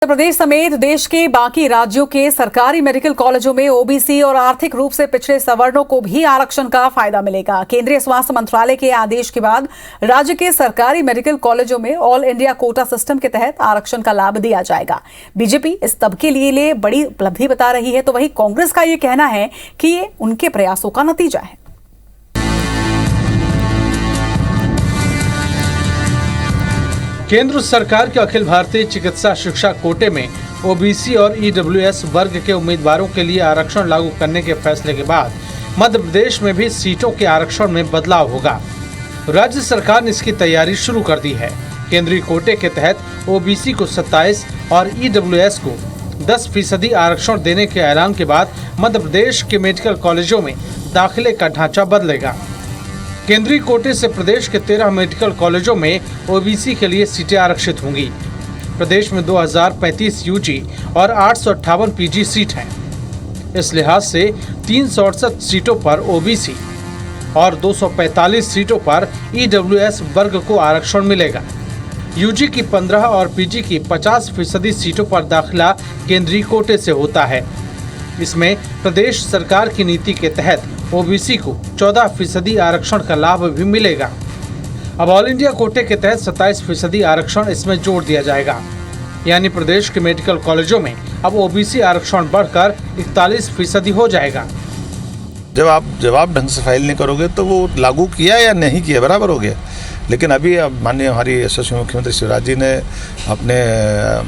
उत्तर प्रदेश समेत देश के बाकी राज्यों के सरकारी मेडिकल कॉलेजों में ओबीसी और आर्थिक रूप से पिछड़े सवर्णों को भी आरक्षण का फायदा मिलेगा। केंद्रीय स्वास्थ्य मंत्रालय के आदेश के बाद राज्य के सरकारी मेडिकल कॉलेजों में ऑल इंडिया कोटा सिस्टम के तहत आरक्षण का लाभ दिया जाएगा। बीजेपी इस तबके लिए बड़ी उपलब्धि बता रही है, तो वहीं कांग्रेस का ये कहना है कि ये उनके प्रयासों का नतीजा है। केंद्र सरकार के अखिल भारतीय चिकित्सा शिक्षा कोटे में ओबीसी और ईडब्ल्यूएस वर्ग के उम्मीदवारों के लिए आरक्षण लागू करने के फैसले के बाद मध्य प्रदेश में भी सीटों के आरक्षण में बदलाव होगा। राज्य सरकार ने इसकी तैयारी शुरू कर दी है। केंद्रीय कोटे के तहत ओबीसी को 27 और ईडब्ल्यूएस को 10% आरक्षण देने के ऐलान के बाद मध्य प्रदेश के मेडिकल कॉलेजों में दाखिले का ढांचा बदलेगा। केंद्रीय कोटे से प्रदेश के 13 मेडिकल कॉलेजों में ओबीसी के लिए सीटें आरक्षित होंगी। प्रदेश में 2035 यूजी और 858 पीजी सीट हैं। इस लिहाज से 368 सीटों पर ओबीसी और 245 सीटों पर ईडब्ल्यूएस वर्ग को आरक्षण मिलेगा। यूजी की 15 और पीजी की 50% सीटों पर दाखिला केंद्रीय कोटे से होता है। इसमें प्रदेश सरकार की नीति के तहत ओबीसी को 14% आरक्षण का लाभ भी मिलेगा। अब ऑल इंडिया कोटे के तहत 27% आरक्षण इसमें जोड़ दिया जाएगा, यानी प्रदेश के मेडिकल कॉलेजों में अब ओबीसी आरक्षण बढ़कर 41% हो जाएगा। जब आप जवाब ढंग से फाइल नहीं करोगे तो वो लागू किया या नहीं किया बराबर हो गया। लेकिन अभी अब माननीय हमारी यशस्वी मुख्यमंत्री शिवराज जी ने अपने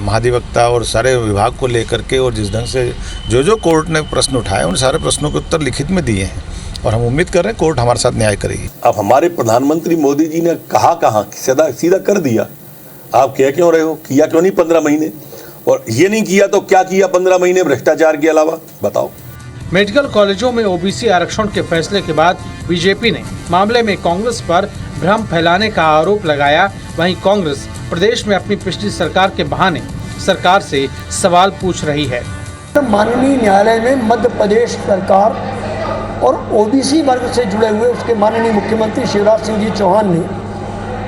महाधिवक्ता और सारे विभाग को लेकर के और जिस ढंग से जो कोर्ट ने प्रश्न उठाए उन सारे प्रश्नों के उत्तर लिखित में दिए हैं और हम उम्मीद कर रहे हैं कोर्ट हमारे साथ न्याय करेगी। अब हमारे प्रधानमंत्री मोदी जी ने कहा सीधा कर दिया। आप कह क्यों रहे हो, किया क्यों नहीं 15 महीने? और ये नहीं किया तो क्या किया 15 महीने भ्रष्टाचार के अलावा, बताओ। मेडिकल कॉलेजों में ओबीसी आरक्षण के फैसले के बाद बीजेपी ने मामले में कांग्रेस पर भ्रम फैलाने का आरोप लगाया। वहीं कांग्रेस प्रदेश में अपनी पिछली सरकार के बहाने सरकार से सवाल पूछ रही है। माननीय न्यायालय में मध्य प्रदेश सरकार और ओबीसी वर्ग से जुड़े हुए उसके माननीय मुख्यमंत्री शिवराज सिंह जी चौहान ने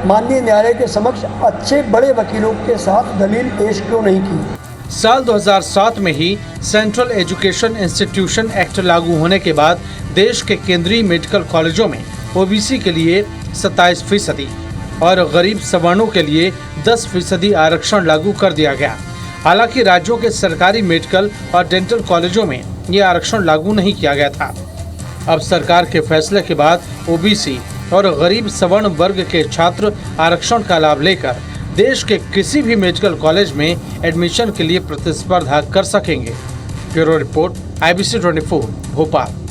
माननीय न्यायालय के समक्ष अच्छे बड़े वकीलों के साथ दलील पेश क्यों नहीं की? साल 2007 में ही सेंट्रल एजुकेशन इंस्टीट्यूशन एक्ट लागू होने के बाद देश के केंद्रीय मेडिकल कॉलेजों में ओबीसी के लिए 27% और गरीब सवर्णों के लिए 10% आरक्षण लागू कर दिया गया। हालांकि राज्यों के सरकारी मेडिकल और डेंटल कॉलेजों में ये आरक्षण लागू नहीं किया गया था। अब सरकार के फैसले के बाद ओबीसी और गरीब सवर्ण वर्ग के छात्र आरक्षण का लाभ लेकर देश के किसी भी मेडिकल कॉलेज में एडमिशन के लिए प्रतिस्पर्धा कर सकेंगे। Bureau report IBC 24 Bhopal.